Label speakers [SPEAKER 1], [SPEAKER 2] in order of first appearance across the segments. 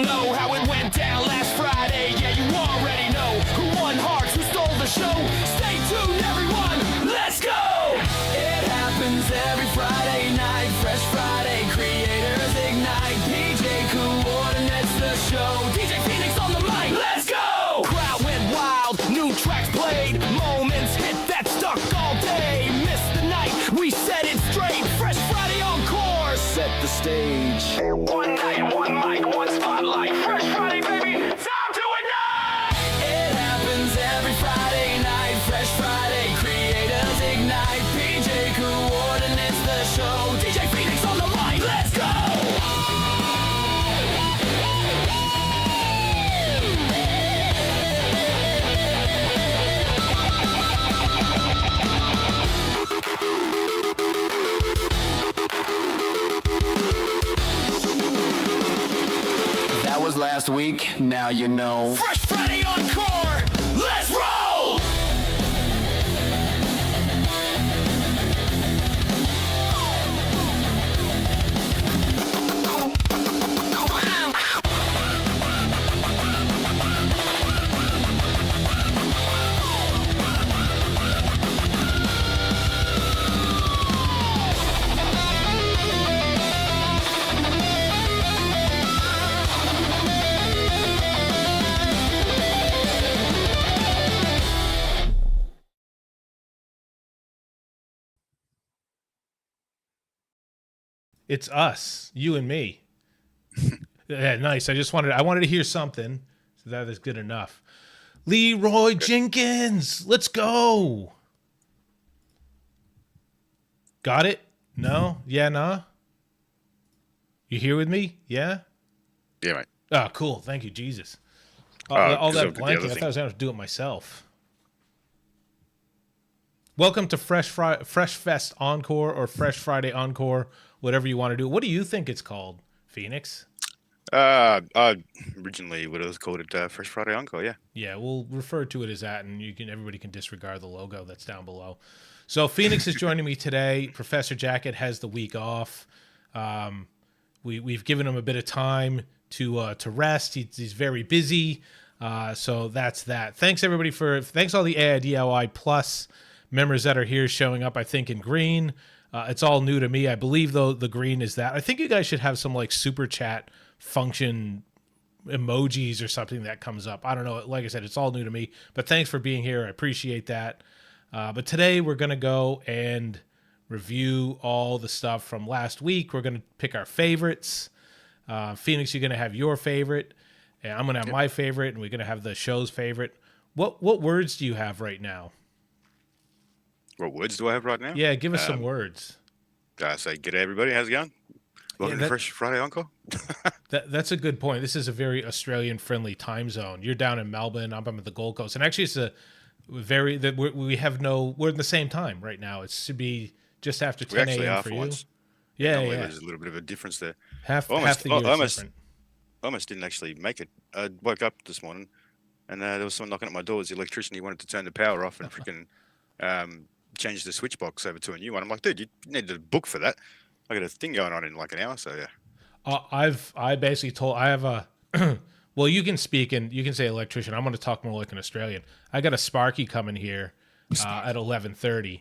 [SPEAKER 1] know how it went down last Friday. Yeah, you already know who won hearts, who stole the show. Stay tuned, everyone. Let's go. It happens every Friday night. Fresh Friday, creators ignite. PJ coordinates the show. DJ Phoenix on the mic. Let's go. Crowd went wild. New tracks played. Moments hit that stuck all day. Missed the night. We set it straight. Fresh Friday Encore. Set the stage. One night, one mic, one spotlight. Fresh Friday, baby. Time to ignite. It happens every Friday night. Fresh Friday, creators ignite. PJ coordinates the show. DJ Phoenix on the mic. Let's go. That was last week, now you know. Fresh Friday Encore, let's roll!
[SPEAKER 2] It's us, you and me. Yeah, nice. I wanted to hear something, so that is good enough. Leroy Jenkins, let's go. Got it? No? Yeah, nah? You here with me? Yeah?
[SPEAKER 3] Yeah, mate.
[SPEAKER 2] Oh, cool. Thank you, Jesus. All that blanking, I thought I was going to have to do it myself. Welcome to Fresh Fest Encore or Fresh Friday Encore, whatever you want to do. What do you think it's called, Phoenix?
[SPEAKER 3] Originally what it was called it Fresh Friday Encore, yeah.
[SPEAKER 2] Yeah, we'll refer to it as that, and everybody can disregard the logo that's down below. So Phoenix is joining me today. Professor Jacket has the week off. We've given him a bit of time to rest. He's very busy. So that's that. Thanks everybody thanks all the AIDIY Plus members that are here showing up, I think, in green. It's all new to me. I believe, though, the green is that. I think you guys should have some, like, super chat function emojis or something that comes up. I don't know. Like I said, it's all new to me. But thanks for being here. I appreciate that. But today we're going to go and review all the stuff from last week. We're going to pick our favorites. Phoenix, you're going to have your favorite. And I'm going to have my favorite. And we're going to have the show's favorite. What words do you have right now?
[SPEAKER 3] What words do I have right now?
[SPEAKER 2] Yeah, give us some words.
[SPEAKER 3] I say, g'day everybody, how's it going? Welcome to Fresh Friday Encore.
[SPEAKER 2] That's a good point. This is a very Australian-friendly time zone. You're down in Melbourne, I'm at the Gold Coast. And actually, it's we're in the same time right now. It should be just after 10 a.m. for you. Once. Yeah.
[SPEAKER 3] There's a little bit of a difference there.
[SPEAKER 2] Half the year is different.
[SPEAKER 3] I almost didn't actually make it. I woke up this morning, and there was someone knocking at my door. It was the electrician. He wanted to turn the power off and freaking... change the switch box over to a new one. I'm like, dude, you need to book for that. I got a thing going on in like an hour, so yeah.
[SPEAKER 2] I have a well, you can speak and you can say electrician. I'm going to talk more like an Australian. I got a Sparky coming here at 11:30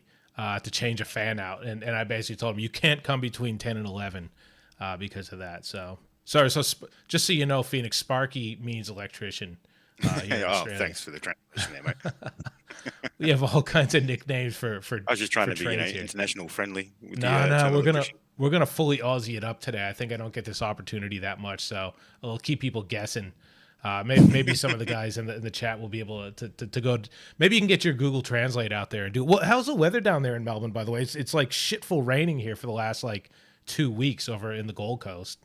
[SPEAKER 2] to change a fan out, and I basically told him you can't come between 10 and 11 because of that. So sorry. So just so you know, Phoenix, Sparky means electrician.
[SPEAKER 3] Thanks for the translation there, mate.
[SPEAKER 2] We have all kinds of nicknames for.
[SPEAKER 3] I was just trying to be international friendly.
[SPEAKER 2] No, we're gonna fully Aussie it up today. I think I don't get this opportunity that much, so it'll keep people guessing. Maybe some of the guys in the chat will be able to go. Maybe you can get your Google Translate out there and do. Well, how's the weather down there in Melbourne? By the way, it's like shitful raining here for the last like 2 weeks over in the Gold Coast.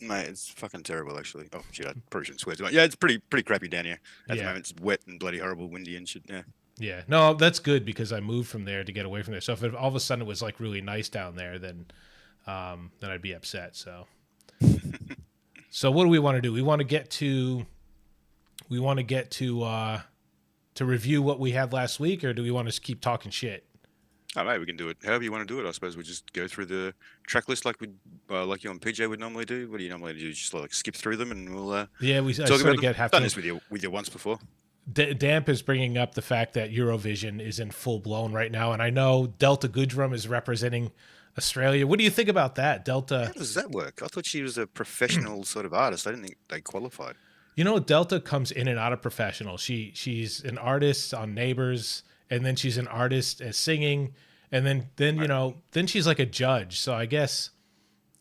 [SPEAKER 3] Mate, it's fucking terrible, actually. Oh, shit, I probably shouldn't swear too much. Yeah, it's pretty crappy down here. At the moment, it's wet and bloody horrible, windy and shit, yeah.
[SPEAKER 2] Yeah, no, that's good because I moved from there to get away from there. So if all of a sudden it was, like, really nice down there, then I'd be upset, so. So what do we want to do? We want to get to review what we had last week, or do we want to keep talking shit?
[SPEAKER 3] Oh, mate, we can do it however you want to do it. I suppose we just go through the track list like we, like you and PJ would normally do. What do you normally do? Just like skip through them, and we'll
[SPEAKER 2] Yeah, I
[SPEAKER 3] talk
[SPEAKER 2] sort
[SPEAKER 3] about
[SPEAKER 2] of
[SPEAKER 3] them.
[SPEAKER 2] have
[SPEAKER 3] Done
[SPEAKER 2] to.
[SPEAKER 3] this with you once before.
[SPEAKER 2] Damp is bringing up the fact that Eurovision is in full blown right now, and I know Delta Goodrum is representing Australia. What do you think about that, Delta?
[SPEAKER 3] How does that work? I thought she was a professional sort of artist. I didn't think they qualified.
[SPEAKER 2] You know, Delta comes in and out of professional. She's an artist on Neighbors, and then she's an artist as singing, and then then she's like a judge. So I guess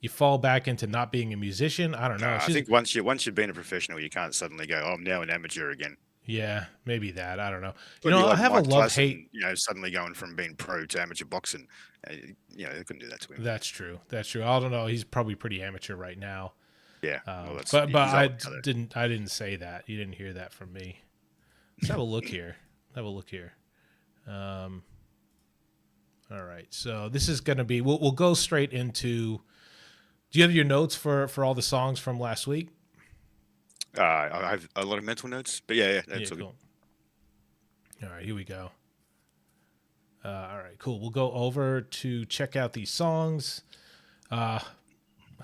[SPEAKER 2] you fall back into not being a musician. I don't know.
[SPEAKER 3] I think once you've been a professional, you can't suddenly go, "Oh, I'm now an amateur again."
[SPEAKER 2] Yeah, maybe that. I don't know.
[SPEAKER 3] It'd be
[SPEAKER 2] I
[SPEAKER 3] like
[SPEAKER 2] have
[SPEAKER 3] Mike
[SPEAKER 2] a love
[SPEAKER 3] Tyson,
[SPEAKER 2] hate.
[SPEAKER 3] suddenly going from being pro to amateur boxing. They couldn't do that to him.
[SPEAKER 2] That's true. That's true. I don't know. He's probably pretty amateur right now.
[SPEAKER 3] Yeah, well, that's,
[SPEAKER 2] But
[SPEAKER 3] he's
[SPEAKER 2] I
[SPEAKER 3] old now, though.
[SPEAKER 2] didn't say that. You didn't hear that from me. Let's have a look here. All right. So this is going to be. We'll go straight into. Do you have your notes for all the songs from last week?
[SPEAKER 3] I have a lot of mental notes, but yeah, that's all good.
[SPEAKER 2] Cool. All right, here we go. All right, cool. We'll go over to check out these songs. How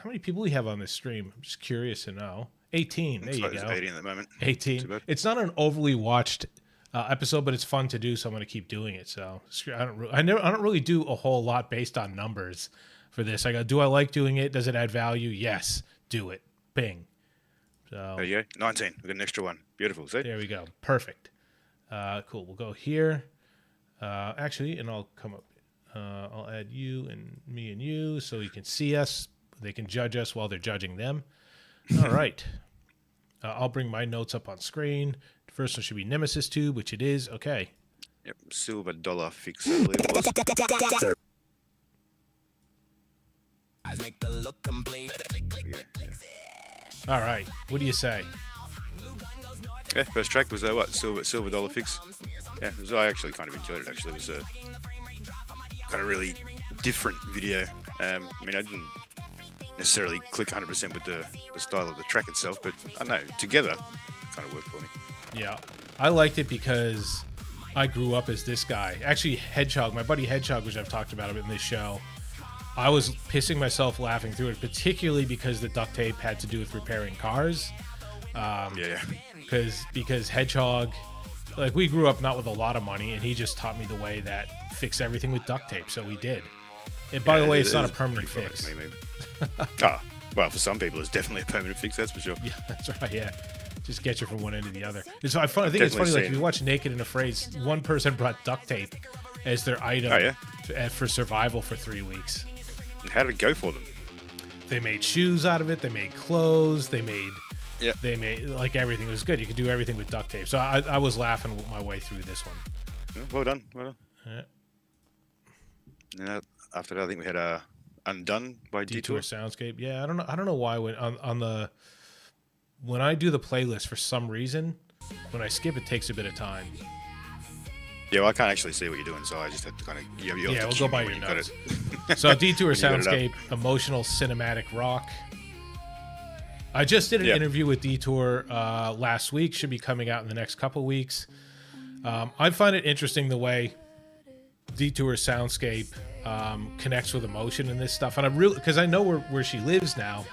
[SPEAKER 2] many people we have on this stream? I'm just curious to know. 18. There you go.
[SPEAKER 3] 18 at the moment.
[SPEAKER 2] 18. It's not an overly watched episode, but it's fun to do, so I'm going to keep doing it. So I don't really do a whole lot based on numbers for this. Do I like doing it? Does it add value? Yes. Do it. Bing. So
[SPEAKER 3] There you go. 19. We've got an extra one. Beautiful. See?
[SPEAKER 2] there we go. Perfect. Cool. We'll go here. Actually, and I'll come up. I'll add you and me and you so you can see us. They can judge us while they're judging them. All right. I'll bring my notes up on screen. The first one should be Nemesis Tube, which it is. Okay.
[SPEAKER 3] Yep. Silver dollar fix, I believe it was. Yeah.
[SPEAKER 2] All right. What do you say?
[SPEAKER 3] Yeah, first track was what? Silver dollar fix. Yeah, I actually kind of enjoyed it. Actually, it was a kind of really different video. I mean, I didn't necessarily click 100% with the style of the track itself, but I don't know, together, it kind of worked for me.
[SPEAKER 2] Yeah. I liked it because I grew up as this guy. Actually, Hedgehog, my buddy Hedgehog, which I've talked about in this show, I was pissing myself laughing through it, particularly because the duct tape had to do with repairing cars.
[SPEAKER 3] Yeah.
[SPEAKER 2] Because Hedgehog, like, we grew up not with a lot of money, and he just taught me the way that fix everything with duct tape, so we did. And by the way, it's not a permanent fix.
[SPEAKER 3] Well, for some people, it's definitely a permanent fix, that's for sure.
[SPEAKER 2] Yeah, that's right, yeah. Just get you from one end to the other. I think it's funny, like, if you watch Naked and Afraid, one person brought duct tape as their item for survival for 3 weeks.
[SPEAKER 3] How did it go for them?
[SPEAKER 2] They made shoes out of it, they made clothes, they made like everything. It was good. You could do everything with duct tape. So I was laughing my way through this one.
[SPEAKER 3] Well done.
[SPEAKER 2] Yeah.
[SPEAKER 3] And after that, I think we had Undone by
[SPEAKER 2] Detour
[SPEAKER 3] Detour.
[SPEAKER 2] Soundscape. Yeah, I don't know why when I do the playlist, for some reason, when I skip, it takes a bit of time.
[SPEAKER 3] Yeah, well, I can't actually see what you're doing, so I just have to kind of...
[SPEAKER 2] We'll go by your notes. So Detour Soundscape, emotional cinematic rock. I just did an interview with Detour last week. Should be coming out in the next couple weeks. I find it interesting the way Detour Soundscape connects with emotion in this stuff. And I'm really... Because I know where she lives now.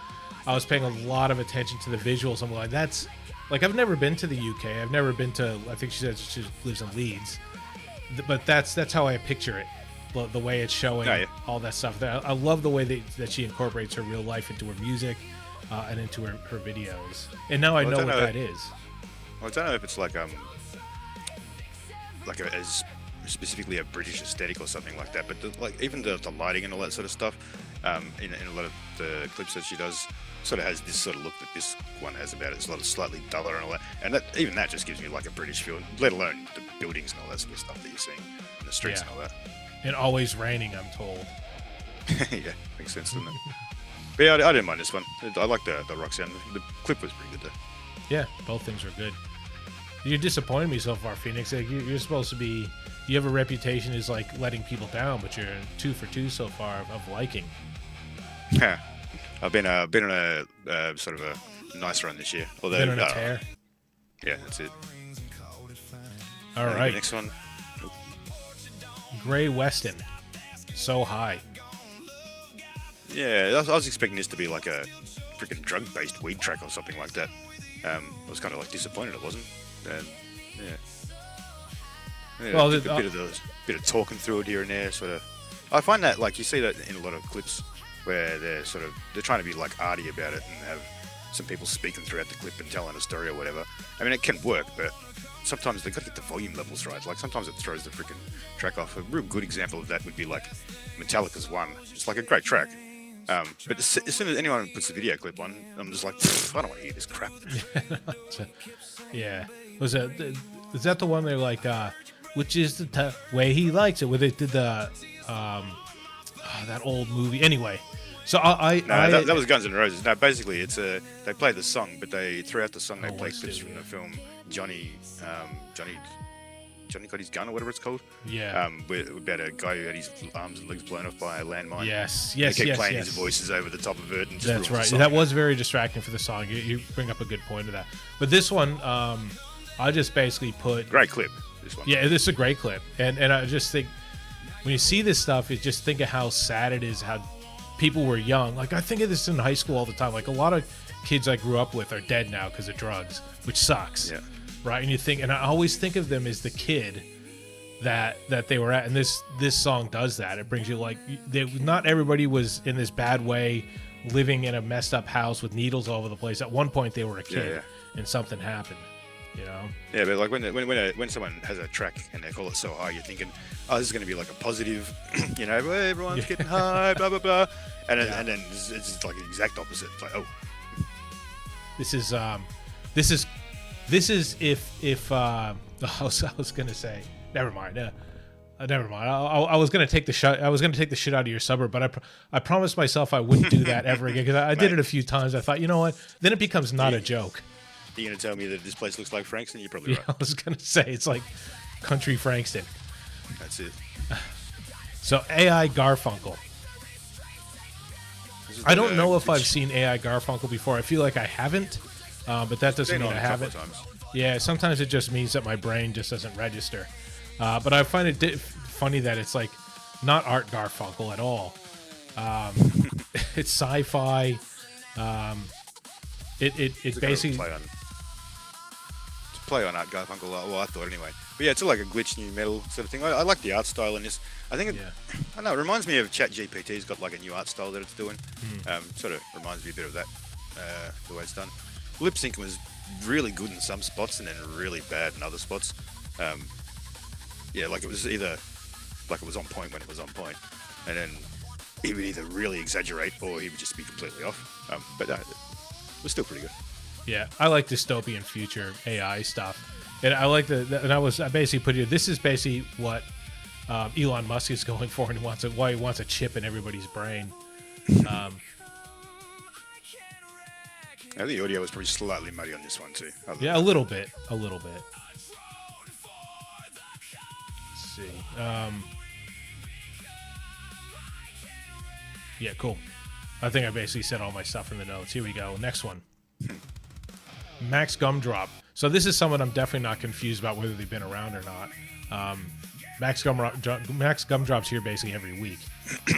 [SPEAKER 2] I was paying a lot of attention to the visuals. I'm like, that's... Like, I've never been to the UK. I've never been to... I think she said she lives in Leeds. But that's how I picture it. The way it's showing all that stuff. I love the way that she incorporates her real life into her music and into her videos. And now I know what that is.
[SPEAKER 3] Well, I don't know if it's like as specifically a British aesthetic or something like that. But even the lighting and all that sort of stuff in a lot of the clips that she does sort of has this sort of look that this one has about it. It's a lot of slightly duller and all that. And that just gives me like a British feel, let alone the buildings and all that sort of stuff that you're seeing in the streets and all that.
[SPEAKER 2] And always raining, I'm told.
[SPEAKER 3] Yeah, makes sense, doesn't it? But yeah, I didn't mind this one. I like the rock sound. The clip was pretty good though.
[SPEAKER 2] Yeah, both things are good. You're disappointing me so far, Phoenix. Like, you're supposed to be... You have a reputation as like letting people down, but you're 2 for 2 so far of liking.
[SPEAKER 3] Yeah. I've been on a sort of a nice run this year. Although,
[SPEAKER 2] been on a tear.
[SPEAKER 3] Yeah, that's it.
[SPEAKER 2] All right.
[SPEAKER 3] Next one.
[SPEAKER 2] Gray Weston. so high.
[SPEAKER 3] Yeah, I was expecting this to be like a freaking drug-based weed track or something like that. I was kind of like disappointed it wasn't. Yeah.
[SPEAKER 2] Well,
[SPEAKER 3] a bit of talking through it here and there, sort of. I find that like you see that in a lot of clips where they're trying to be like arty about it and have some people speaking throughout the clip and telling a story or whatever. I mean, it can work, but sometimes they've got to get the volume levels right. Like sometimes it throws the freaking track off. A real good example of that would be like Metallica's One. It's like a great track. But as soon as anyone puts the video clip on, I'm just like, I don't want to hear this crap.
[SPEAKER 2] Yeah. Was that the one they're like, which is the way he likes it, where they did the that old movie. Anyway, so
[SPEAKER 3] that was Guns N' Roses. No, basically it's they played the song, but throughout the song they play clips from the film Johnny Got His Gun or whatever it's called.
[SPEAKER 2] Yeah.
[SPEAKER 3] About a guy who had his arms and legs blown off by a landmine.
[SPEAKER 2] Yes.
[SPEAKER 3] They kept playing his voices over the top of it. And just
[SPEAKER 2] that's right. That was very distracting for the song. You bring up a good point of that. But this one, I just basically put
[SPEAKER 3] great clip. This one.
[SPEAKER 2] Yeah, this is a great clip, and I just think when you see this stuff, you just think of how sad it is, how people were young. Like I think of this in high school all the time. Like a lot of kids I grew up with are dead now because of drugs, which sucks.
[SPEAKER 3] Yeah.
[SPEAKER 2] Right, and you think, and I always think of them as the kid that they were at, and this song does that. It brings you like, not everybody was in this bad way, living in a messed up house with needles all over the place. At one point, they were a kid, and something happened. You know?
[SPEAKER 3] Yeah, but like when someone has a track and they call it So High, you're thinking, oh, this is going to be like a positive, you know, everyone's getting high, blah blah blah, and then it's like the exact opposite. It's like, oh, this
[SPEAKER 2] is if I was gonna say, never mind. Never mind. I was gonna take the shit. I was gonna take the shit out of your suburb, but I promised myself I wouldn't do that ever again because I did it a few times. I thought, you know what? Then it becomes not a joke.
[SPEAKER 3] You're going to tell me that this place looks like Frankston? You're probably right.
[SPEAKER 2] I was going to say, it's like country Frankston.
[SPEAKER 3] That's it.
[SPEAKER 2] So, AI Garfunkel. I don't know if I've seen AI Garfunkel before. I feel like I haven't, but that doesn't mean I haven't. Yeah, sometimes it just means that my brain just doesn't register. But I find it funny that it's like not Art Garfunkel at all. It's sci-fi. It basically...
[SPEAKER 3] play on Art Garfunkel. Well, I thought anyway. But yeah, it's like a glitch new metal sort of thing. I like the art style in this. I think I don't know. It reminds me of ChatGPT's got like a new art style that it's doing. Sort of reminds me a bit of that the way it's done. Lip sync was really good in some spots and then really bad in other spots. Yeah, like it was either like it was on point when it was on point, and then he would either really exaggerate or he would just be completely off. But it was still pretty good.
[SPEAKER 2] Yeah, I like dystopian future AI stuff, and I like and I basically put here. This is basically what Elon Musk is going for, and why he wants a chip in everybody's brain.
[SPEAKER 3] I think the audio was probably slightly muddy on this one too.
[SPEAKER 2] Yeah, a little bit. Let's see. Yeah, cool. I think I basically said all my stuff in the notes. Here we go. Next one. Max Gumdrop. So this is someone I'm definitely not confused about whether they've been around or not. Max Gumdrop's here basically every week.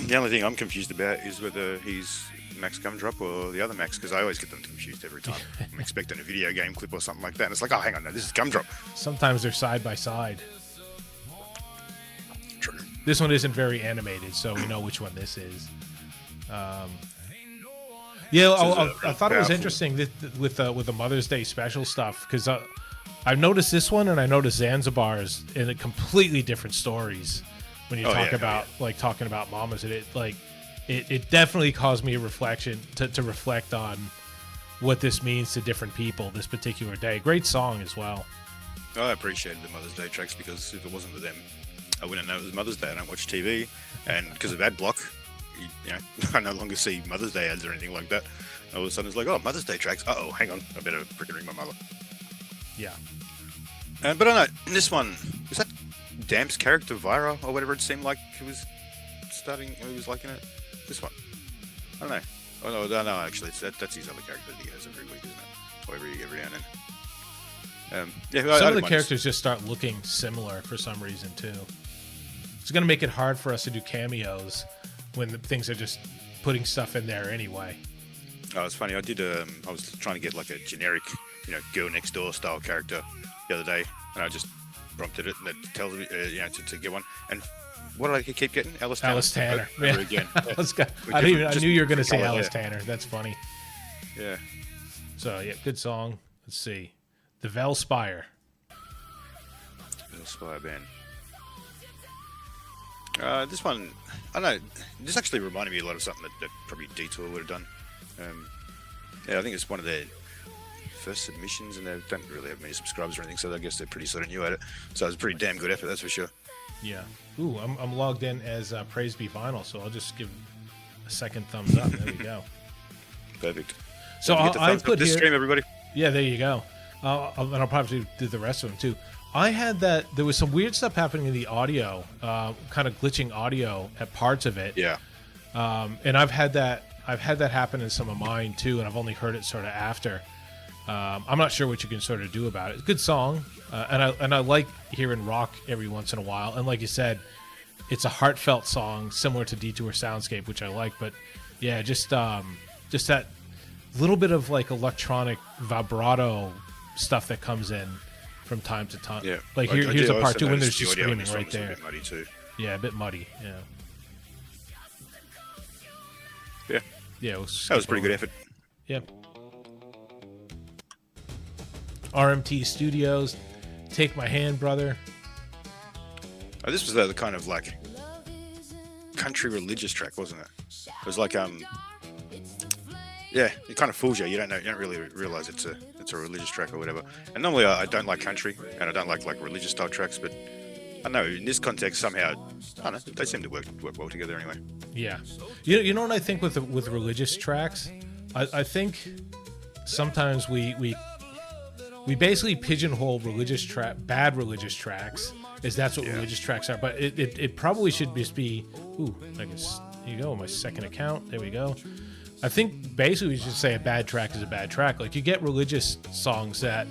[SPEAKER 3] The only thing I'm confused about is whether he's Max Gumdrop or the other Max, because I always get them confused every time. I'm expecting a video game clip or something like that, and it's like, oh, hang on, no, this is Gumdrop.
[SPEAKER 2] Sometimes they're side by side.
[SPEAKER 3] True.
[SPEAKER 2] This one isn't very animated, so we know which one this is. Yeah, I thought it was interesting with the Mother's Day special stuff, because I've noticed this one and I noticed Zanzibar's in a completely different stories when you talking about mamas, and it definitely caused me a reflection to reflect on what this means to different people this particular day. Great song as well.
[SPEAKER 3] I appreciated the Mother's Day tracks because if it wasn't for them, I wouldn't know it was Mother's Day. I don't watch TV, and because of Adblock, you know, I no longer see Mother's Day ads or anything like that. All of a sudden, it's like, oh, Mother's Day tracks. Uh-oh, hang on, I better freaking ring my mother.
[SPEAKER 2] Yeah.
[SPEAKER 3] But I know in this one, was that Damp's character Vira or whatever it seemed like he was he was like in it? This one, I don't know. Oh no, actually, that's his other character that he has every week, isn't it? Or every now and then. Yeah,
[SPEAKER 2] some of the characters just start looking similar for some reason too. it's going to make it hard for us to do cameos when the things are just putting stuff in there anyway.
[SPEAKER 3] Oh, it's funny. I was trying to get like a generic, girl next door style character the other day, and I just prompted it, and it tells me, to get one. And what did I keep getting? Alice Tanner.
[SPEAKER 2] Yeah.
[SPEAKER 3] Again.
[SPEAKER 2] I knew you were going to say Alice Tanner. That's funny.
[SPEAKER 3] Yeah.
[SPEAKER 2] So yeah, good song. Let's see, the Velspire.
[SPEAKER 3] Velspire band. This one, I don't know. This actually reminded me a lot of something that probably Detour would have done. I think it's one of their first submissions, and they don't really have many subscribers or anything, so I guess they're pretty sort of new at it. So it's a pretty damn good effort, that's for sure.
[SPEAKER 2] Yeah. Ooh, I'm logged in as Praise Be Vinyl, so I'll just give a second thumbs up. There we go.
[SPEAKER 3] Perfect.
[SPEAKER 2] So I put
[SPEAKER 3] this
[SPEAKER 2] here,
[SPEAKER 3] stream, everybody.
[SPEAKER 2] Yeah, there you go. And I'll probably do the rest of them too. I had that there was some weird stuff happening in the audio, kind of glitching audio at parts of it.
[SPEAKER 3] Yeah.
[SPEAKER 2] And I've had that happen in some of mine too, and I've only heard it sort of after. I'm not sure what you can sort of do about it. It's a good song, and I like hearing rock every once in a while. And like you said, it's a heartfelt song similar to Detour Soundscape, which I like. But yeah, just that little bit of like electronic vibrato stuff that comes in from time to time.
[SPEAKER 3] Yeah,
[SPEAKER 2] like here's a part two when there's
[SPEAKER 3] the
[SPEAKER 2] just
[SPEAKER 3] audio
[SPEAKER 2] screaming
[SPEAKER 3] in
[SPEAKER 2] right
[SPEAKER 3] this one
[SPEAKER 2] there.
[SPEAKER 3] was a bit muddy too.
[SPEAKER 2] Yeah, a bit muddy. Yeah.
[SPEAKER 3] Yeah.
[SPEAKER 2] Yeah,
[SPEAKER 3] That was a pretty good effort.
[SPEAKER 2] Yep. RMT Studios, Take My Hand, Brother.
[SPEAKER 3] This was the kind of like country religious track, wasn't it? It was like it kind of fools you. You don't really realize it's a religious track or whatever. And normally I don't like country and I don't like religious style tracks, but I know in this context somehow I don't know, they seem to work well together anyway.
[SPEAKER 2] Yeah, you know what I think with religious tracks, I think sometimes we basically pigeonhole bad religious tracks, is that's what religious tracks are. But it probably should just be, I guess, here you go, my second account, there we go. I think basically we should say a bad track is a bad track. Like you get religious songs that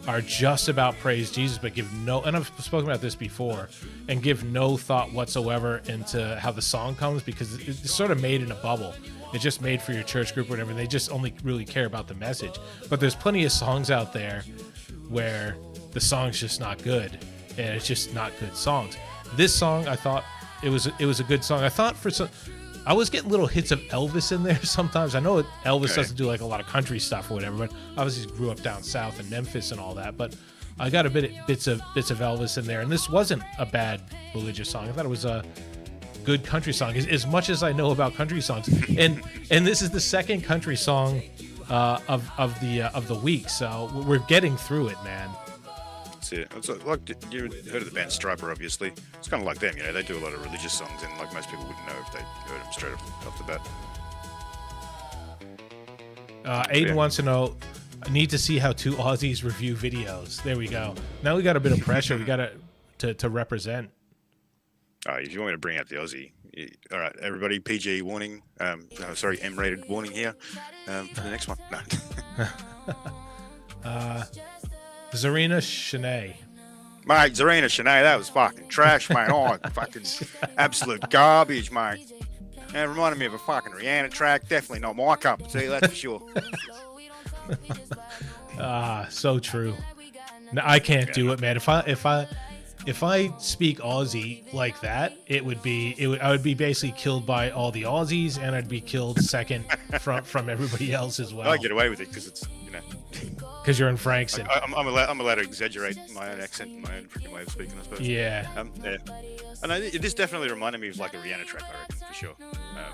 [SPEAKER 2] are just about praise Jesus, but give no, and I've spoken about this before, and give no thought whatsoever into how the song comes, because it's sort of made in a bubble. It's just made for your church group or whatever. They just only really care about the message. But there's plenty of songs out there where the song's just not good, and it's just not good songs. This song, I thought it was a good song. I thought I was getting little hits of Elvis in there sometimes. I know Elvis doesn't do like a lot of country stuff or whatever, but obviously he grew up down south in Memphis and all that. But I got bits of Elvis in there, and this wasn't a bad religious song. I thought it was a good country song, as much as I know about country songs. And this is the second country song of the week, so we're getting through it, man.
[SPEAKER 3] It's like, you heard of the band Striper, obviously. It's kind of like them, they do a lot of religious songs, and like most people wouldn't know if they heard them straight off the bat.
[SPEAKER 2] Aiden wants to know, I need to see how two Aussies review videos. There we go. Now we got a bit of pressure. We got to represent.
[SPEAKER 3] If you want me to bring out the Aussie, all right, everybody, PG warning. M-rated warning here for the next one. No.
[SPEAKER 2] Zarina Shanae.
[SPEAKER 3] Mate, Zarina Shanae, that was fucking trash, mate. Oh, fucking absolute garbage, mate. And it reminded me of a fucking Rihanna track. Definitely not my cup of tea, that's for sure.
[SPEAKER 2] So true. No, I can't do it, man. If I speak Aussie like that, I would be basically killed by all the Aussies, and I'd be killed second from everybody else as well.
[SPEAKER 3] I get away with it because it's
[SPEAKER 2] because you're in Frankston.
[SPEAKER 3] I'm allowed to exaggerate my own accent and my own freaking way of speaking, I suppose.
[SPEAKER 2] Yeah.
[SPEAKER 3] And this definitely reminded me of like a Rihanna track, I reckon, for sure.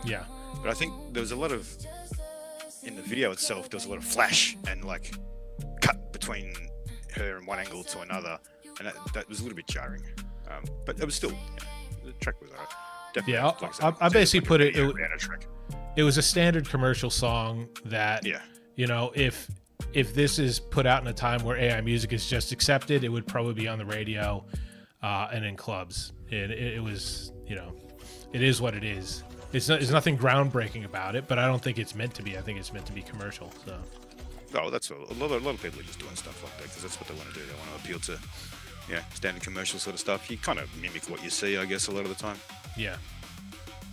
[SPEAKER 2] Yeah.
[SPEAKER 3] But I think there was a lot of, in the video itself, there was a lot of flash and like cut between her in one angle to another, and that was a little bit jarring. But it was still, the track was alright. Definitely.
[SPEAKER 2] Yeah,
[SPEAKER 3] like
[SPEAKER 2] I basically
[SPEAKER 3] like
[SPEAKER 2] put it.
[SPEAKER 3] Rihanna track.
[SPEAKER 2] It was a standard commercial song that, if this is put out in a time where AI music is just accepted, it would probably be on the radio and in clubs. It was, it is what it is. There's nothing groundbreaking about it, but I don't think it's meant to be. I think it's meant to be commercial. So.
[SPEAKER 3] Oh, that's a lot of people are just doing stuff like that because that's what they want to do. They want to appeal to standard commercial sort of stuff. You kind of mimic what you see, I guess, a lot of the time.
[SPEAKER 2] Yeah.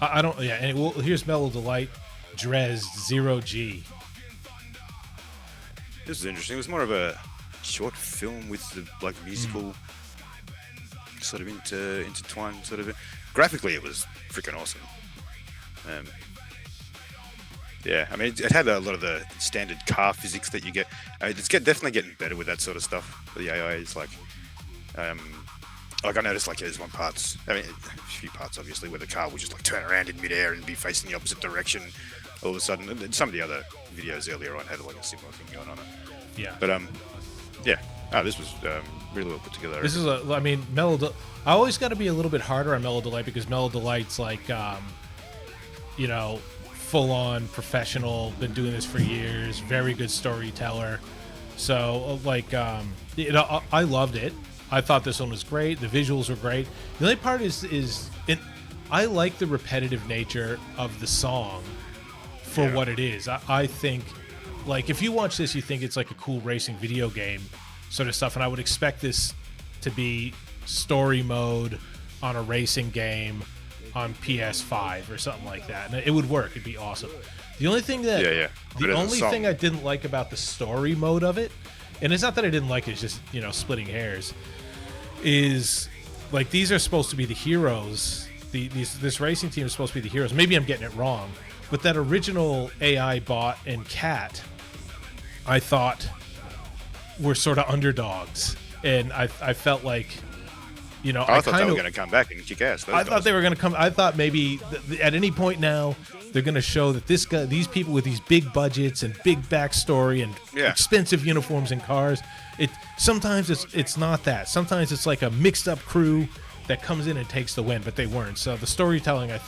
[SPEAKER 2] I don't. Yeah. And here's Mellow Delight, Drez 0G.
[SPEAKER 3] This is interesting. It was more of a short film with the musical sort of intertwined sort of. Graphically, it was freaking awesome. I mean, it had a lot of the standard car physics that you get. It's definitely getting better with that sort of stuff. The AI is I noticed there's a few parts obviously, where the car will just turn around in midair and be facing the opposite direction all of a sudden. And some of the other videos earlier on had a similar thing going on it.
[SPEAKER 2] Yeah.
[SPEAKER 3] But this was really well put together.
[SPEAKER 2] This is I always got to be a little bit harder on Mellow Delight because Mellow Delight's full on professional, been doing this for years, very good storyteller. So I loved it. I thought this one was great. The visuals were great. The only part I like the repetitive nature of the song for what it is. I think if you watch this, you think it's like a cool racing video game sort of stuff, and I would expect this to be story mode on a racing game on PS5 or something like that, and it would work. It'd be awesome. The only thing that the only thing I didn't like about the story mode of it, and it's not that I didn't like it, it's just splitting hairs, is these are supposed to be the heroes. This racing team is supposed to be the heroes. Maybe I'm getting it wrong, but that original AI bot and cat, I thought, were sort of underdogs, and I felt like.
[SPEAKER 3] I thought they were going to come back and kick ass.
[SPEAKER 2] I thought they were going to come. I thought maybe at any point now they're going to show that these people with these big budgets and big backstory and expensive uniforms and cars. Sometimes it's not that. Sometimes it's like a mixed up crew that comes in and takes the win, but they weren't. So the storytelling, I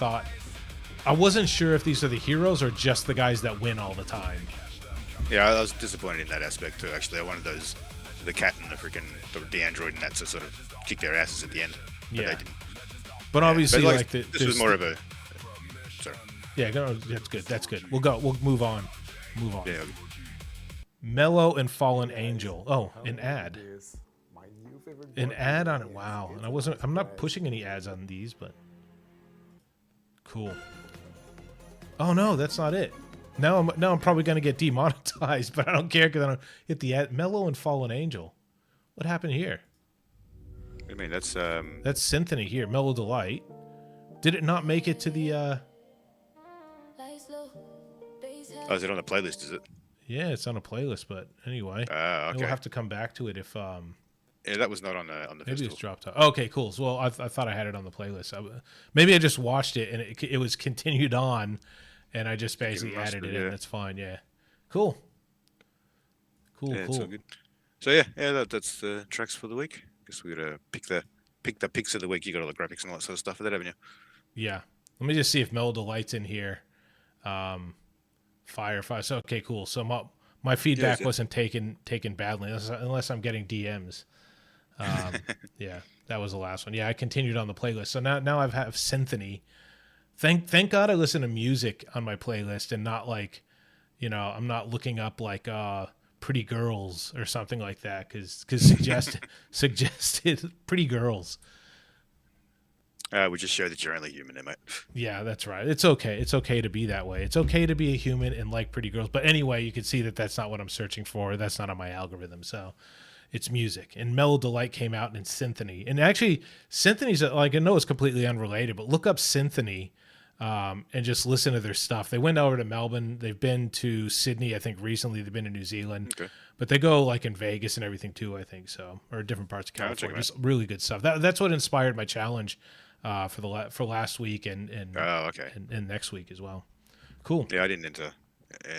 [SPEAKER 2] wasn't sure if these are the heroes or just the guys that win all the time.
[SPEAKER 3] Yeah, I was disappointed in that aspect too. Actually, I wanted the cat and the android and that to sort of kick their asses at the end. But they didn't.
[SPEAKER 2] But obviously,
[SPEAKER 3] this was more of a. Sorry.
[SPEAKER 2] Yeah, that's good. That's good. We'll move on. Yeah. Okay. Mellow and Fallen Angel. Oh, an ad. An ad on it. Wow. And I'm not pushing any ads on these, but cool. Oh no, that's not it. Now I'm probably gonna get demonetized, but I don't care because I don't hit the ad. Mellow and Fallen Angel. What happened here?
[SPEAKER 3] I mean, that's
[SPEAKER 2] Symphony here. Mellow Delight. Did it not make it to the?
[SPEAKER 3] Oh, is it on the playlist? Is it?
[SPEAKER 2] Yeah, it's on a playlist. But anyway,
[SPEAKER 3] okay.
[SPEAKER 2] We'll have to come back to it if.
[SPEAKER 3] Yeah, that was not on the
[SPEAKER 2] maybe
[SPEAKER 3] festival.
[SPEAKER 2] it's dropped off. Okay, cool. So, well, I thought I had it on the playlist. Maybe I just watched it and it was continued on, and I just basically added it in. That's fine. Yeah, cool.
[SPEAKER 3] Yeah, it's all good. So that's the tracks for the week. Guess we gotta pick the picks of the week. You got all the graphics and all that sort of stuff for that, haven't you?
[SPEAKER 2] Yeah. Let me just see if Mellow Delight's in here. Fire. So okay, cool. So my feedback wasn't taken badly unless I'm getting DMs. Yeah, that was the last one. Yeah, I continued on the playlist. So now I have Symphony. Thank God I listen to music on my playlist and not I'm not looking up Pretty Girls or something like that because suggested Pretty Girls.
[SPEAKER 3] We just show that you're only human, mate.
[SPEAKER 2] Yeah, that's right. It's okay. It's okay to be that way. It's okay to be a human and like pretty girls. But anyway, you can see that that's not what I'm searching for. That's not on my algorithm. So it's music. And Mellow Delight came out in Symphony. And actually, Symphony's I know it's completely unrelated, but look up Symphony and just listen to their stuff. They went over to Melbourne. They've been to Sydney, I think, recently. They've been to New Zealand. Okay. But they go in Vegas and everything too, I think. So, or different parts of California. Just really good stuff. That's what inspired my challenge. For last week and next week as well. Cool.
[SPEAKER 3] Yeah, I didn't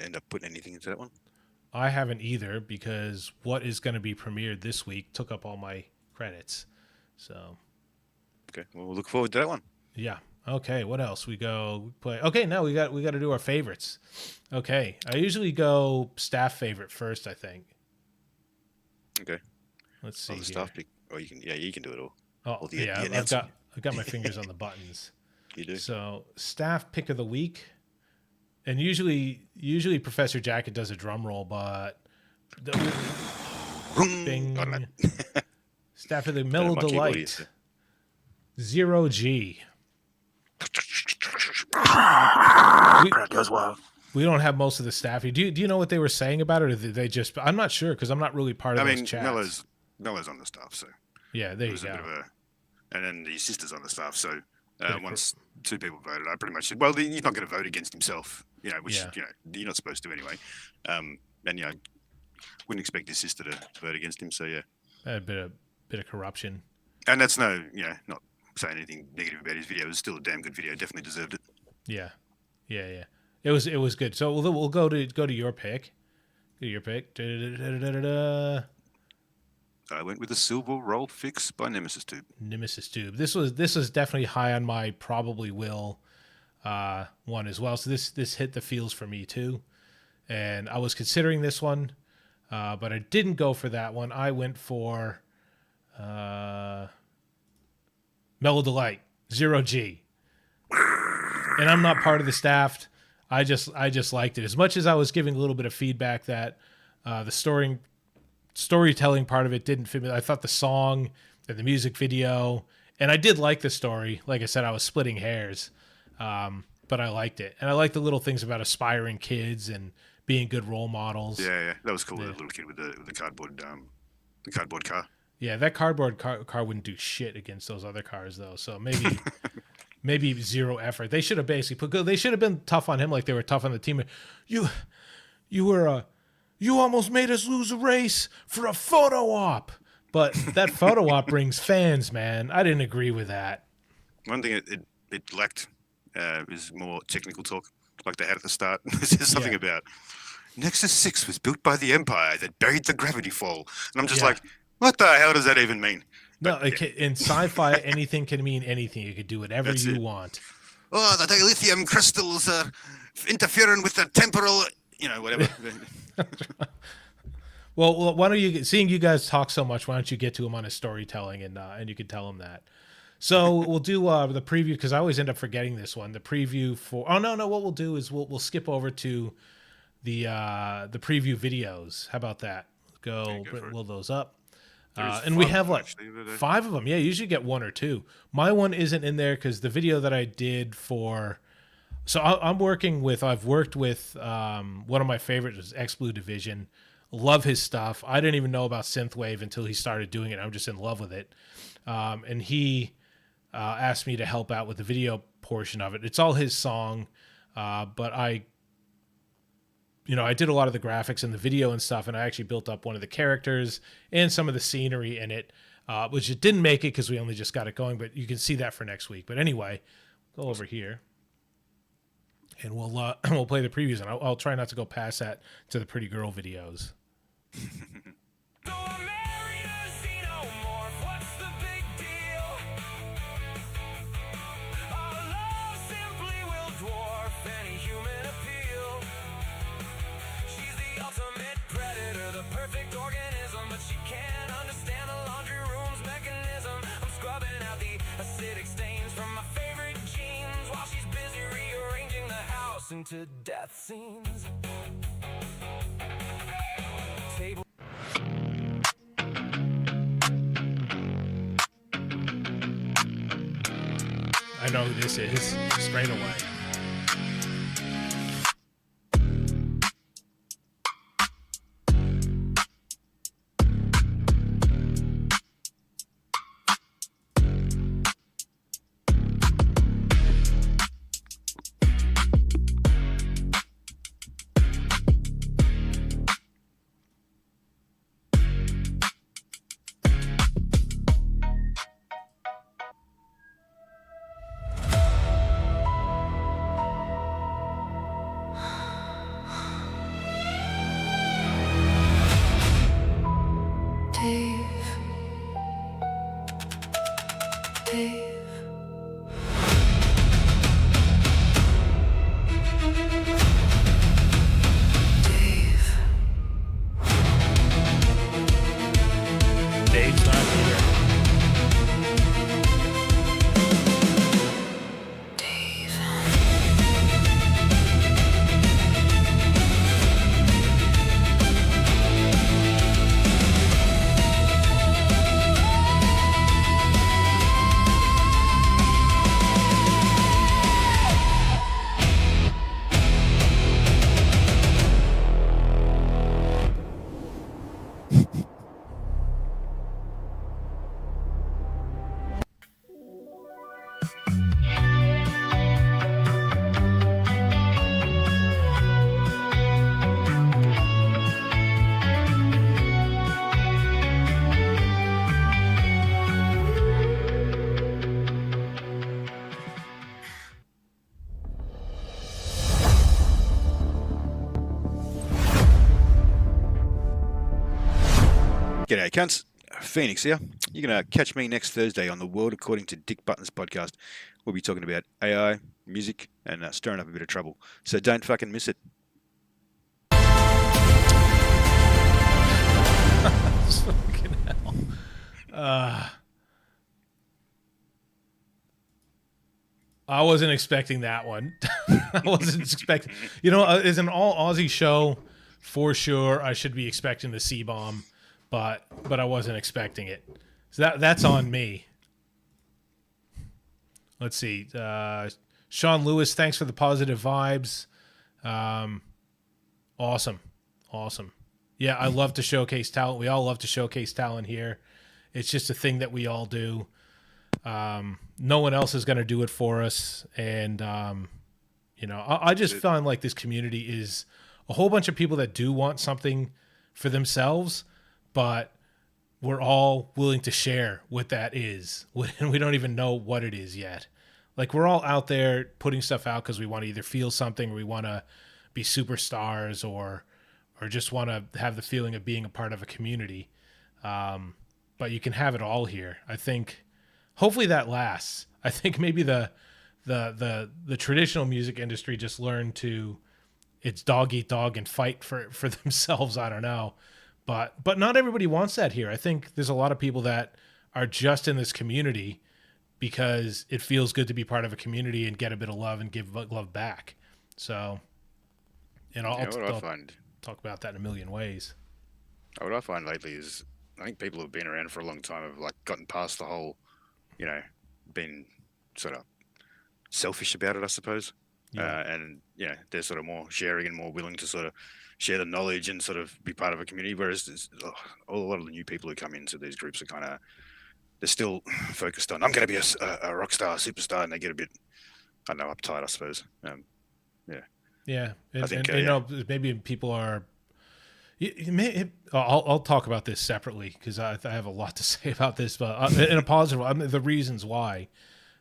[SPEAKER 3] end up putting anything into that one.
[SPEAKER 2] I haven't either because what is going to be premiered this week took up all my credits. So.
[SPEAKER 3] Okay, well, we'll look forward to that one.
[SPEAKER 2] Yeah. Okay. What else? We play. Okay, now we got to do our favorites. Okay, I usually go staff favorite first. I think.
[SPEAKER 3] Okay.
[SPEAKER 2] Let's see.
[SPEAKER 3] The staff pick. Or you can do it all.
[SPEAKER 2] Oh, I've got my fingers on the buttons.
[SPEAKER 3] You do.
[SPEAKER 2] So staff pick of the week, and usually Professor Jacket does a drum roll, but bing. Staff of the Mellow
[SPEAKER 3] my keyboard
[SPEAKER 2] Delight.
[SPEAKER 3] is-
[SPEAKER 2] 0G.
[SPEAKER 4] Crowd goes wild.
[SPEAKER 2] We don't have most of the staff here. Do you know what they were saying about it, or did they just? I'm not sure because I'm not really part of
[SPEAKER 3] I
[SPEAKER 2] those
[SPEAKER 3] mean,
[SPEAKER 2] chats.
[SPEAKER 3] Mellow's on the staff, so
[SPEAKER 2] Yeah, there
[SPEAKER 3] it
[SPEAKER 2] you
[SPEAKER 3] was a
[SPEAKER 2] go.
[SPEAKER 3] bit of a, and then his sister's on the staff, so
[SPEAKER 2] of
[SPEAKER 3] once two people voted, I pretty much said, well, he's not going to vote against himself, which
[SPEAKER 2] Yeah.
[SPEAKER 3] you're not supposed to anyway. And wouldn't expect his sister to vote against him, so yeah.
[SPEAKER 2] A bit of corruption.
[SPEAKER 3] And that's not saying anything negative about his video. It was still a damn good video. Definitely deserved it.
[SPEAKER 2] Yeah. It was good. So we'll go to your pick. Go to your pick. Da-da-da-da-da-da.
[SPEAKER 3] I went with the Silver Roll Fix by Nemesis Tube.
[SPEAKER 2] Nemesis Tube. This was definitely high on my probably will one as well. So this hit the feels for me too, and I was considering this one, but I didn't go for that one. I went for Mellow Delight 0G, and I'm not part of the staff. I just liked it as much as I was giving a little bit of feedback that the storytelling part of it didn't fit me. I thought the song and the music video, and I did like the story. Like I said, I was splitting hairs, but I liked it, and I liked the little things about aspiring kids and being good role models.
[SPEAKER 3] Yeah, that was cool. The little kid with the cardboard car.
[SPEAKER 2] Yeah, that cardboard car wouldn't do shit against those other cars though. So maybe zero effort. They should have they should have been tough on him like they were tough on the team. You almost made us lose a race for a photo op. But that photo op brings fans, man. I didn't agree with that.
[SPEAKER 3] One thing it lacked is more technical talk, like they had at the start. There's something about Nexus 6 was built by the Empire that buried the gravity fall. And I'm just like, what the hell does that even mean?
[SPEAKER 2] No, in sci-fi, anything can mean anything. You could do whatever you want.
[SPEAKER 3] Oh, the dilithium crystals are interfering with the temporal, whatever.
[SPEAKER 2] Well, why don't you, seeing you guys talk so much, why don't you get to him on his storytelling and you can tell him that. So we'll do the preview because I always end up forgetting this one. The preview for what we'll do is we'll skip over to the preview videos. How about that? Roll those up. And we have like 5 of them. Yeah, you usually get 1 or 2. My one isn't in there because the video that I did for. So I've worked with one of my favorites was X Blue Division. Love his stuff. I didn't even know about synthwave until he started doing it. I'm just in love with it. And he asked me to help out with the video portion of it. It's all his song, but I did a lot of the graphics and the video and stuff, and I actually built up one of the characters and some of the scenery in it, which it didn't make it because we only just got it going, but you can see that for next week. But anyway, go over here. And we'll play the previews, and I'll try not to go past that to the pretty girl videos.
[SPEAKER 1] into death scenes.
[SPEAKER 2] I know who this is straight away. Dave's not here.
[SPEAKER 3] G'day, cunts. Phoenix here. You're going to catch me next Thursday on the World According to Dick Buttons podcast. We'll be talking about AI, music, and stirring up a bit of trouble. So don't fucking miss it.
[SPEAKER 2] Fucking hell. I wasn't expecting that one. I wasn't expecting. As an all Aussie show, for sure, I should be expecting the C-bomb, but I wasn't expecting it. So that's on me. Let's see. Sean Lewis, thanks for the positive vibes. Awesome. Yeah, I love to showcase talent. We all love to showcase talent here. It's just a thing that we all do. No one else is going to do it for us. And, I just find like this community is a whole bunch of people that do want something for themselves, but we're all willing to share what that is. And we don't even know what it is yet. Like, we're all out there putting stuff out because we want to either feel something or we want to be superstars or just want to have the feeling of being a part of a community. But you can have it all here. I think hopefully that lasts. I think maybe the traditional music industry just learned to, it's dog eat dog and fight for themselves. I don't know. But not everybody wants that here. I think there's a lot of people that are just in this community because it feels good to be part of a community and get a bit of love and give love back. So, I'll talk about that in a million ways.
[SPEAKER 3] What I find lately is I think people who have been around for a long time have like gotten past the whole, been sort of selfish about it, I suppose.
[SPEAKER 2] Yeah.
[SPEAKER 3] And they're sort of more sharing and more willing to sort of share the knowledge and sort of be part of a community. Whereas a lot of the new people who come into these groups are they're still focused on, I'm going to be a rock star, superstar, and they get a bit, I don't know, uptight, I suppose.
[SPEAKER 2] Yeah, and,
[SPEAKER 3] I think,
[SPEAKER 2] maybe people are. I'll talk about this separately because I have a lot to say about this, but in a positive. The reasons why.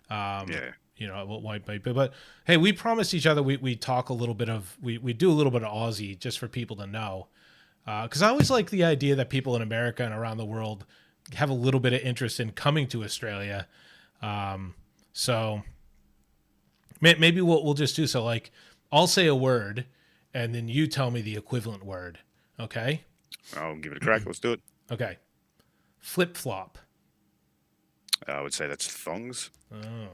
[SPEAKER 2] What might be, but hey, we promised each other we talk a little bit of we do a little bit of Aussie just for people to know, because I always like the idea that people in America and around the world have a little bit of interest in coming to Australia. So maybe we'll just do so. Like, I'll say a word, and then you tell me the equivalent word. Okay?
[SPEAKER 3] I'll give it a crack. Let's do it.
[SPEAKER 2] Okay. Flip-flop.
[SPEAKER 3] I would say that's thongs.
[SPEAKER 2] Oh.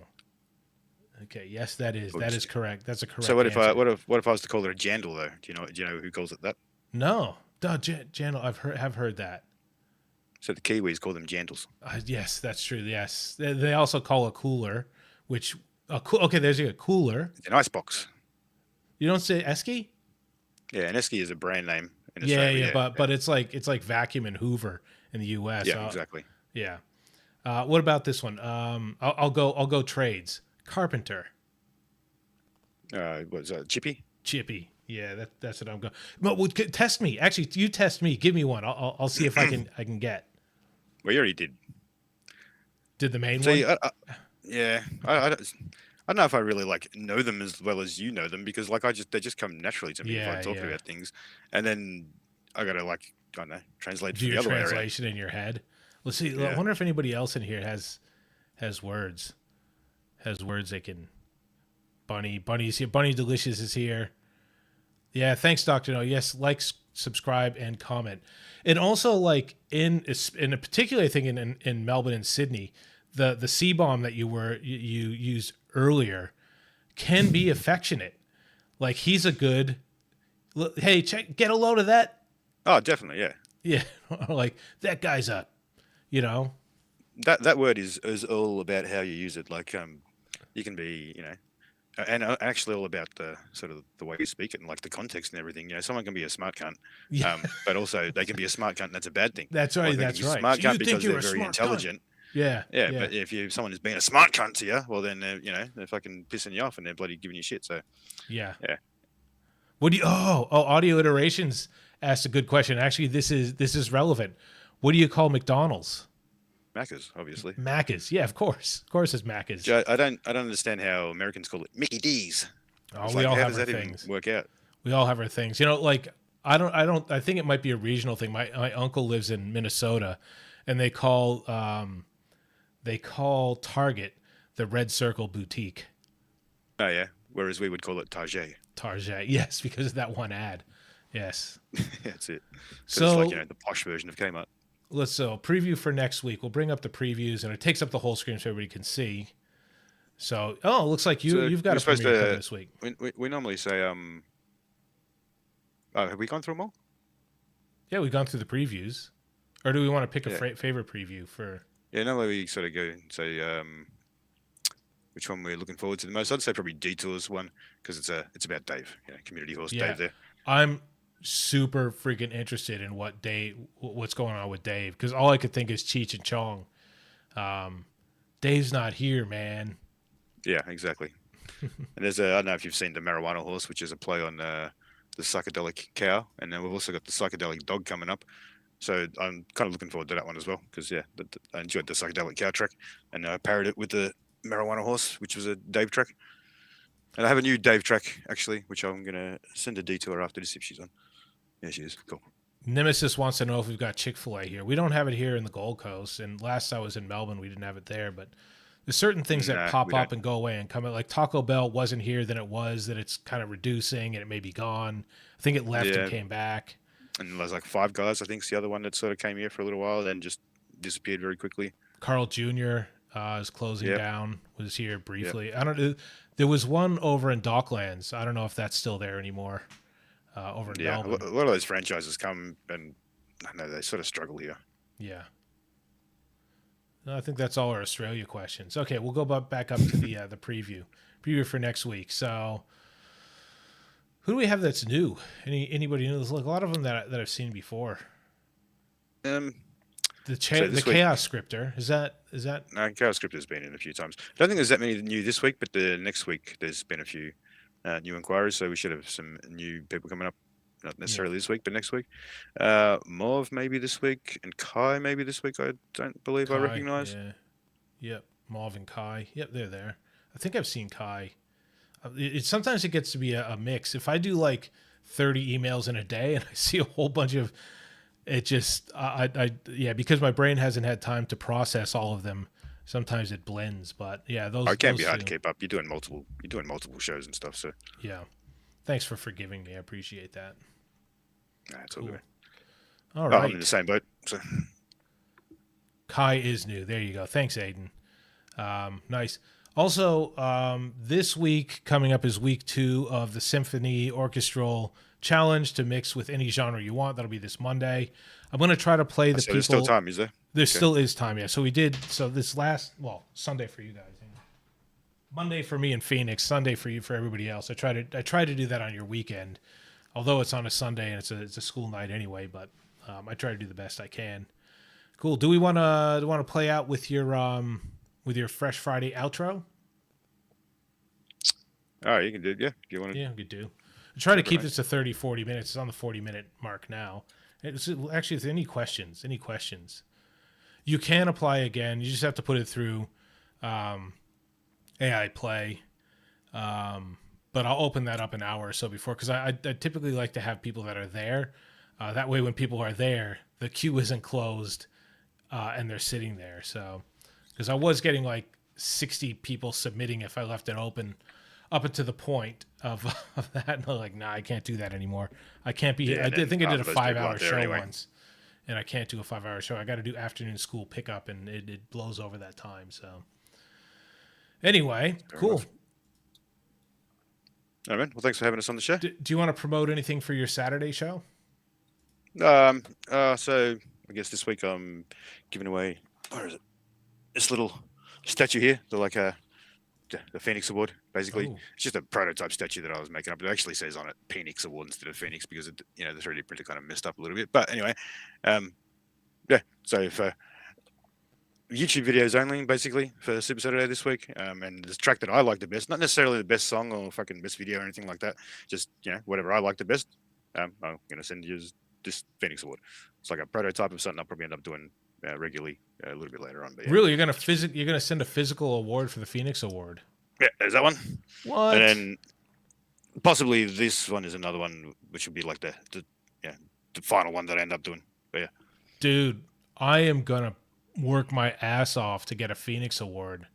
[SPEAKER 2] Okay. Yes, that is correct. That's a correct.
[SPEAKER 3] So what
[SPEAKER 2] answer.
[SPEAKER 3] if I was to call it a jandal though? Do you know who calls it that?
[SPEAKER 2] No. Jandal. Have heard that.
[SPEAKER 3] So the Kiwis call them jandals.
[SPEAKER 2] Yes, that's true. Yes. They also call a cooler, which okay, there's a cooler.
[SPEAKER 3] It's an icebox.
[SPEAKER 2] You don't say Esky?
[SPEAKER 3] Yeah, and Esky is a brand name in Australia.
[SPEAKER 2] But it's like Vacuum and Hoover in the US.
[SPEAKER 3] Yeah, exactly.
[SPEAKER 2] Yeah. What about this one? I'll go trades. Carpenter.
[SPEAKER 3] What's that? Chippy?
[SPEAKER 2] Yeah, that's what I'm going. Well, test me. Actually, you test me. Give me one. I'll see if I can get.
[SPEAKER 3] Well, you already did.
[SPEAKER 2] Did the main
[SPEAKER 3] See,
[SPEAKER 2] one?
[SPEAKER 3] I don't know if I really like know them as well as you know them because like they just come naturally to me if I talk about things, and then I gotta I don't know, translate
[SPEAKER 2] Do
[SPEAKER 3] the
[SPEAKER 2] your
[SPEAKER 3] other way around.
[SPEAKER 2] translation in your head. Let's see.
[SPEAKER 3] Yeah.
[SPEAKER 2] I wonder if anybody else in here has words. Has words they can. Bunny's here. Bunny Delicious is here. Yeah, thanks, Dr. No. Yes, like, subscribe, and comment. And also, like, in a particular thing in Melbourne and Sydney, the C-bomb that you used earlier can be affectionate. Like, he's a good, hey, get a load of that.
[SPEAKER 3] Oh, definitely, yeah.
[SPEAKER 2] Yeah, like, that guy's up,
[SPEAKER 3] That word is all about how you use it. Like, you can be, and actually all about the sort of the way you speak it and like the context and everything. Someone can be a smart cunt, but also they can be a smart cunt and that's a bad thing.
[SPEAKER 2] That's right.
[SPEAKER 3] Or they can
[SPEAKER 2] That's
[SPEAKER 3] be
[SPEAKER 2] right.
[SPEAKER 3] Smart
[SPEAKER 2] So
[SPEAKER 3] cunt because they're very intelligent.
[SPEAKER 2] Yeah.
[SPEAKER 3] But if someone is being a smart cunt to you, well then they're fucking pissing you off and they're bloody giving you shit. So
[SPEAKER 2] yeah.
[SPEAKER 3] What
[SPEAKER 2] do you? Audio Iterations asked a good question. Actually, this is relevant. What do you call McDonald's?
[SPEAKER 3] Macca's, obviously.
[SPEAKER 2] Macca's, yeah, of course it's Macca's.
[SPEAKER 3] I don't understand how Americans call it Mickey D's.
[SPEAKER 2] Oh, we all
[SPEAKER 3] how
[SPEAKER 2] have
[SPEAKER 3] does
[SPEAKER 2] our
[SPEAKER 3] that
[SPEAKER 2] things.
[SPEAKER 3] even work out?
[SPEAKER 2] We all have our things. Like I think it might be a regional thing. My uncle lives in Minnesota, and they call Target the Red Circle Boutique.
[SPEAKER 3] Oh yeah. Whereas we would call it Target.
[SPEAKER 2] Target, yes, because of that one ad. Yes.
[SPEAKER 3] That's it.
[SPEAKER 2] So
[SPEAKER 3] it's like, you know, the posh version of Kmart.
[SPEAKER 2] let's preview for next week. We'll bring up the previews, and it takes up the whole screen so everybody can see. So, it looks like you've got a
[SPEAKER 3] supposed
[SPEAKER 2] premiere
[SPEAKER 3] to,
[SPEAKER 2] coming this week.
[SPEAKER 3] we normally say, oh, have we gone through them all?
[SPEAKER 2] Yeah, we've gone through the previews. Or do we want to pick a favorite preview for?
[SPEAKER 3] Yeah, normally we sort of go and say which one we're looking forward to the most. I'd say probably Detours one because it's about Dave, community horse Dave there.
[SPEAKER 2] I'm super freaking interested in what's going on with Dave because all I could think is Cheech and Chong. Dave's not here, man.
[SPEAKER 3] Yeah, exactly. And there's I don't know if you've seen the marijuana horse, which is a play on the psychedelic cow, and then we've also got the psychedelic dog coming up. So I'm kind of looking forward to that one as well because I enjoyed the psychedelic cow track, and I paired it with the marijuana horse, which was a Dave track. And I have a new Dave track actually, which I'm gonna send a detour after this if she's on. Yeah, she is. Cool.
[SPEAKER 2] Nemesis wants to know if we've got Chick-fil-A here. We don't have it here in the Gold Coast, and last I was in Melbourne, we didn't have it there. But there's certain things that pop up and go away and come out. Like Taco Bell wasn't here, then it was. Then it's kind of reducing, and it may be gone. I think it left and came back.
[SPEAKER 3] And there's like Five Guys, I think, is the other one that sort of came here for a little while, then just disappeared very quickly.
[SPEAKER 2] Carl Jr. Is closing down. Was here briefly. I don't know. There was one over in Docklands. I don't know if that's still there anymore. Over in Melbourne.
[SPEAKER 3] A lot of those franchises come and I know they sort of struggle here.
[SPEAKER 2] Yeah. No, I think that's all our Australia questions. Okay, we'll go back up to the preview for next week. So, who do we have that's new? Anybody new? There's like a lot of them that I've seen before. The Chaos Scripter is that?
[SPEAKER 3] No, Chaos Scripter's been in a few times. I don't think there's that many new this week, but the next week there's been a few new inquiries, so we should have some new people coming up. Not necessarily this week, but next week. Mauve maybe this week, and Kai maybe this week. I don't believe I recognize.
[SPEAKER 2] Yeah. Yep, Mauve and Kai. Yep, they're there. I think I've seen Kai. Sometimes it gets to be a mix. If I do like 30 emails in a day and I see a whole bunch of it, just because my brain hasn't had time to process all of them. Sometimes it blends, but those.
[SPEAKER 3] It can be hard to keep up. You're doing multiple shows and stuff, so
[SPEAKER 2] yeah. Thanks for forgiving me. I appreciate that.
[SPEAKER 3] Nah, it's all good.
[SPEAKER 2] All right.
[SPEAKER 3] I'm in the same boat. So.
[SPEAKER 2] Kai is new. There you go. Thanks, Aiden. Nice. Also, this week coming up is week 2 of the Symphony Orchestral Challenge to mix with any genre you want. That'll be this Monday. I'm going to try to play the people.
[SPEAKER 3] There's still time, is there?
[SPEAKER 2] There still is time, yeah. So we did. So this Sunday for you guys. Monday for me in Phoenix, Sunday for you, for everybody else. I try to do that on your weekend, although it's on a Sunday and it's a school night anyway. But I try to do the best I can. Cool. Do we want to play out with your Fresh Friday outro?
[SPEAKER 3] All right, you can do it. Yeah, if you want to.
[SPEAKER 2] Yeah, we could do. I try to keep this to 30, 40 minutes. It's on the 40-minute mark now. Actually, if any questions, you can apply again. You just have to put it through. AI Play, but I'll open that up an hour or so before because I typically like to have people that are there. That way, when people are there, the queue isn't closed and they're sitting there. So, because I was getting like 60 people submitting if I left it open up until the point of that. And I'm like, nah, I can't do that anymore. I can't be.
[SPEAKER 3] Yeah,
[SPEAKER 2] I think I did a 5-hour show
[SPEAKER 3] anyway.
[SPEAKER 2] once, and I can't do a 5-hour show. I got to do afternoon school pickup, and it blows over that time. So. Anyway,
[SPEAKER 3] Fair
[SPEAKER 2] cool.
[SPEAKER 3] enough. All right, man. Well, thanks for having us on the show.
[SPEAKER 2] Do you want to promote anything for your Saturday show?
[SPEAKER 3] So I guess this week I'm giving away, where is it? This little statue here, the Phoenix Award, basically.
[SPEAKER 2] Oh.
[SPEAKER 3] It's just a prototype statue that I was making up. It actually says on it Phoenix Award instead of Phoenix because the 3D printer kind of messed up a little bit. But anyway, so for YouTube videos only, basically, for Super Saturday this week. And the track that I like the best, not necessarily the best song or fucking best video or anything like that, just, whatever I like the best, I'm going to send you this Phoenix Award. It's like a prototype of something I'll probably end up doing regularly a little bit later on. But
[SPEAKER 2] Really? You're going to send a physical award for the Phoenix Award?
[SPEAKER 3] Yeah, there's that one.
[SPEAKER 2] What?
[SPEAKER 3] And then possibly this one is another one, which would be like the the final one that I end up doing. But yeah,
[SPEAKER 2] Dude, I am gonna work my ass off to get a Phoenix Award.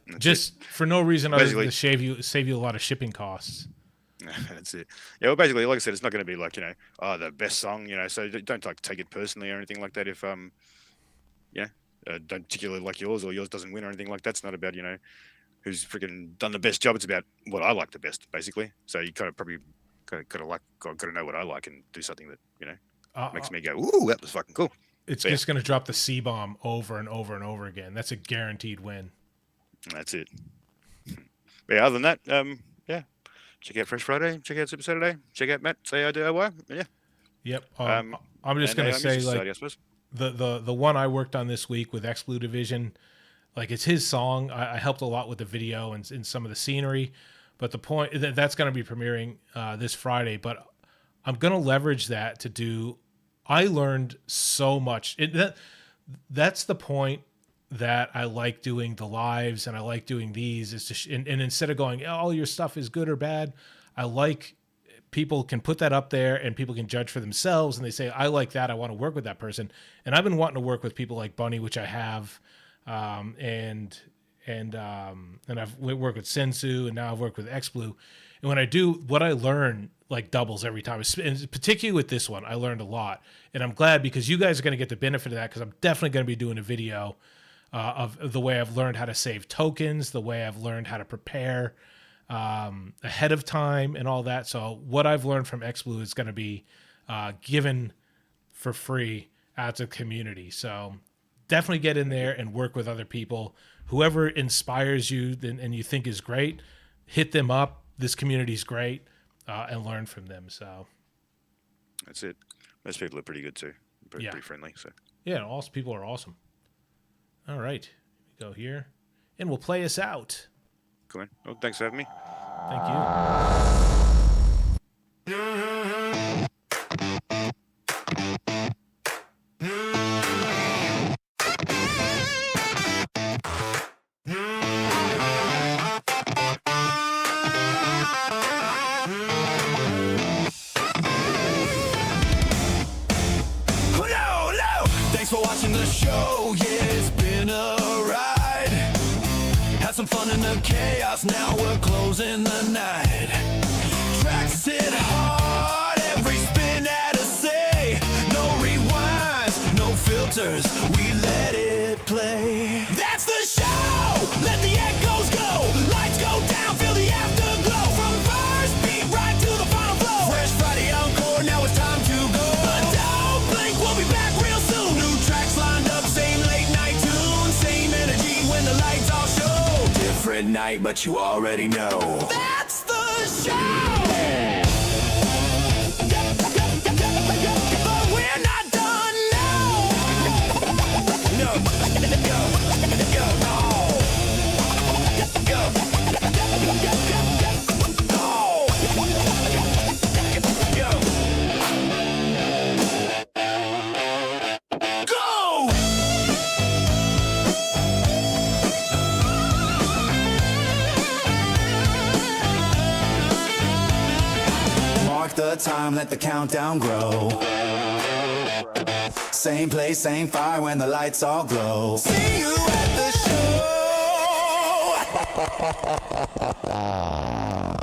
[SPEAKER 3] that's
[SPEAKER 2] Just for no reason other than
[SPEAKER 3] Basically-
[SPEAKER 2] to save you a lot of shipping costs.
[SPEAKER 3] that's it. Yeah, well, basically, like I said, it's not going to be like the best song, So don't like take it personally or anything like that. If don't particularly like yours or yours doesn't win or anything like that. It's not about who's freaking done the best job. It's about what I like the best, basically. So you kind of probably got to know what I like and do something that makes me go, ooh, that was fucking cool.
[SPEAKER 2] It's
[SPEAKER 3] So,
[SPEAKER 2] just going to drop the C-bomb over and over and over again. That's a guaranteed win.
[SPEAKER 3] That's it. But yeah, other than that, check out Fresh Friday, check out Super Saturday, check out Matt's AIDIY. Yeah.
[SPEAKER 2] Yep. I'm just going to say,
[SPEAKER 3] Music
[SPEAKER 2] like,
[SPEAKER 3] Society, I suppose.
[SPEAKER 2] the one I worked on this week with X Blue Division, like, it's his song. I helped a lot with the video and some of the scenery. But the point that's going to be premiering this Friday. But I'm going to leverage that to do. I learned so much. That's the point that I like doing the lives and I like doing these is to and instead of going, all your stuff is good or bad, I like people can put that up there and people can judge for themselves and they say, I like that. I want to work with that person. And I've been wanting to work with people like Bunny, which I have. And I've worked with Sensu and now I've worked with X Blue. And when I do, what I learn like doubles every time. And particularly with this one, I learned a lot. And I'm glad because you guys are going to get the benefit of that because I'm definitely going to be doing a video of the way I've learned how to save tokens, the way I've learned how to prepare ahead of time and all that. So what I've learned from X Blue is going to be given for free out to the community. So definitely get in there and work with other people. Whoever inspires you and you think is great, hit them up. This community is great and learn from them. So
[SPEAKER 3] That's it. Most people are pretty good too. Pretty friendly. So
[SPEAKER 2] yeah, all people are awesome. All right, go here, and we'll play us out.
[SPEAKER 3] cool, man. Well, thanks for having me.
[SPEAKER 2] Thank you.
[SPEAKER 1] Thanks for watching the show. Yeah, it's been a ride. Had some fun in the chaos. Now we're closing the night. Tracks hit hard. Every spin had a say. No rewinds, no filters. We let it play. That's the show. Let the echoes go. Lights go down. Feel the afterglow. From first beat right to the final flow. Fresh Friday Encore. Now it's time to go. But don't blink. We'll be back real soon. New tracks lined up. Same late night tune. Same energy when the lights all show. Different night, but you already know. That's the show. But we're not done now. No. Go. Mark the time, let the countdown grow. Same place, same fire when the lights all glow. See you at the show.